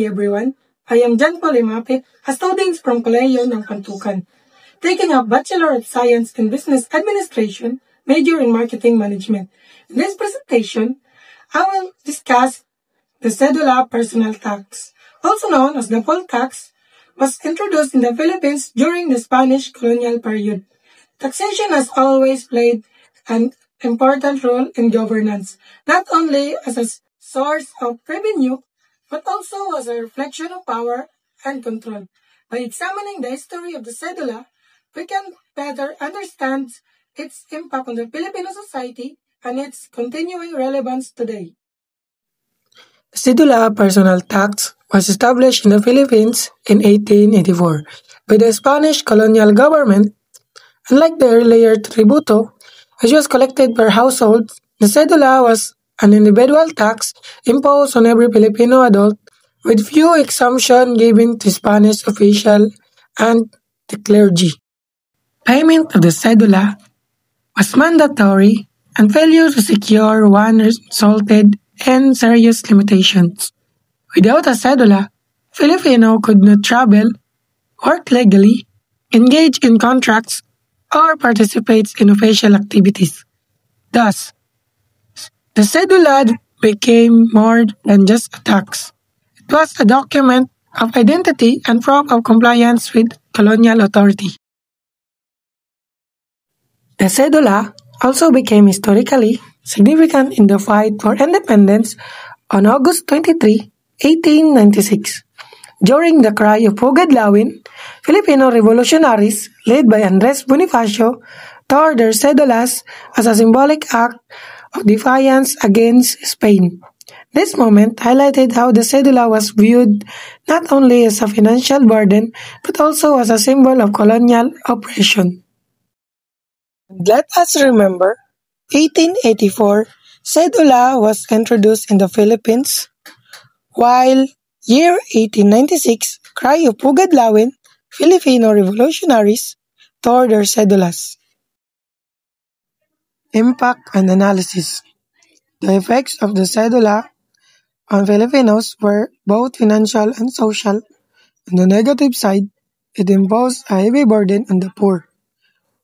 day everyone. I am Jan Paul Imape, a student from Colegio ng Pantukan, taking a Bachelor of Science in Business Administration, major in Marketing Management. In this presentation, I will discuss the Cedula Personal Tax, also known as the poll tax, was introduced in the Philippines during the Spanish colonial period. Taxation has always played an important role in governance, not only as a source of revenue, but also as a reflection of power and control. By examining the history of the cedula, we can better understand its impact on the Filipino society and its continuing relevance today. The Cedula Personal Tax was established in the Philippines in 1884 by the Spanish colonial government. Unlike the earlier tributo, which was collected per household, the cedula was an individual tax imposed on every Filipino adult, with few exemptions given to Spanish officials and the clergy. Payment of the cedula was mandatory, and failure to secure one resulted in serious limitations. Without a cedula, Filipino could not travel, work legally, engage in contracts, or participate in official activities. Thus, the cedula became more than just a tax. It was a document of identity and proof of compliance with colonial authority. The cedula also became historically significant in the fight for independence on August 23, 1896. During the Cry of Pugadlawin, Filipino revolutionaries led by Andres Bonifacio tore their cedulas as a symbolic act of defiance against Spain. This moment highlighted how the cedula was viewed not only as a financial burden but also as a symbol of colonial oppression. Let us remember, 1884, cedula was introduced in the Philippines, while year 1896, Cry of Pugadlawin, Filipino revolutionaries tore their cedulas. Impact and analysis. The effects of the cedula on Filipinos were both financial and social. On the negative side, it imposed a heavy burden on the poor,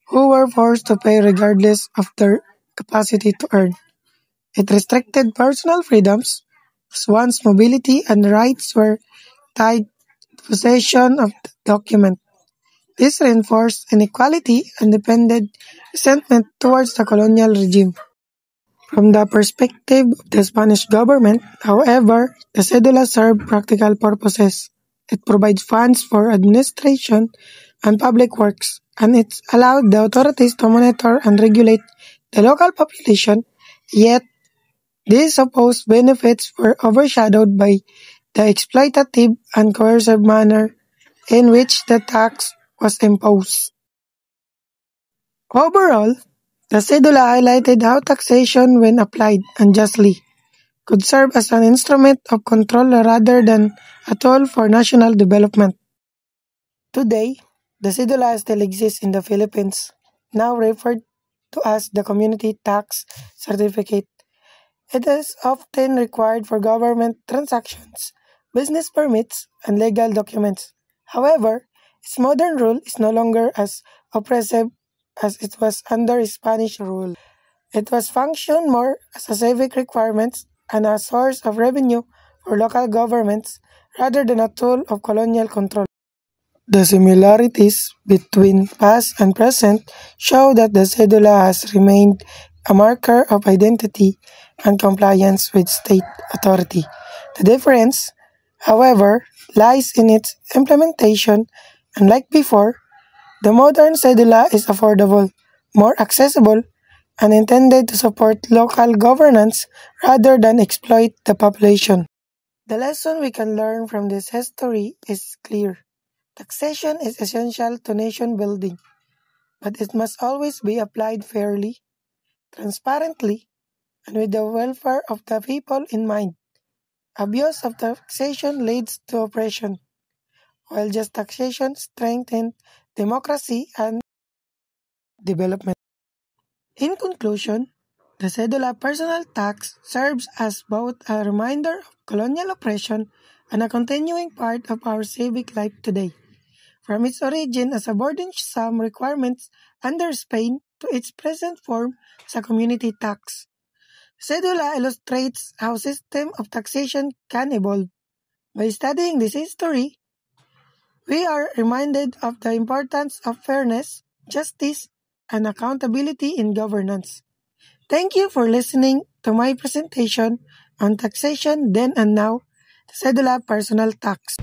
who were forced to pay regardless of their capacity to earn. It restricted personal freedoms, as one's mobility and rights were tied to possession of the document. This reinforced inequality and deepened resentment towards the colonial regime. From the perspective of the Spanish government, however, the cedula served practical purposes. It provides funds for administration and public works, and it allowed the authorities to monitor and regulate the local population, yet these supposed benefits were overshadowed by the exploitative and coercive manner in which the tax was imposed. Overall, the cedula highlighted how taxation, when applied unjustly, could serve as an instrument of control rather than a tool for national development. Today, the cedula still exists in the Philippines, now referred to as the Community Tax Certificate. It is often required for government transactions, business permits, and legal documents. However, its modern rule is no longer as oppressive as it was under Spanish rule. It was functioned more as a civic requirement and a source of revenue for local governments rather than a tool of colonial control. The similarities between past and present show that the cedula has remained a marker of identity and compliance with state authority. The difference, however, lies in its implementation. Unlike before, the modern cedula is affordable, more accessible, and intended to support local governance rather than exploit the population. The lesson we can learn from this history is clear. Taxation is essential to nation building, but it must always be applied fairly, transparently, and with the welfare of the people in mind. Abuse of taxation leads to oppression, while just taxation strengthens democracy and development. In conclusion, the cedula personal tax serves as both a reminder of colonial oppression and a continuing part of our civic life today. From its origin as a burdensome requirement under Spain to its present form as a community tax. Cedula illustrates how system of taxation can evolve. By studying this history, we are reminded of the importance of fairness, justice, and accountability in governance. Thank you for listening to my presentation on taxation then and now, the Cedula Personal Tax.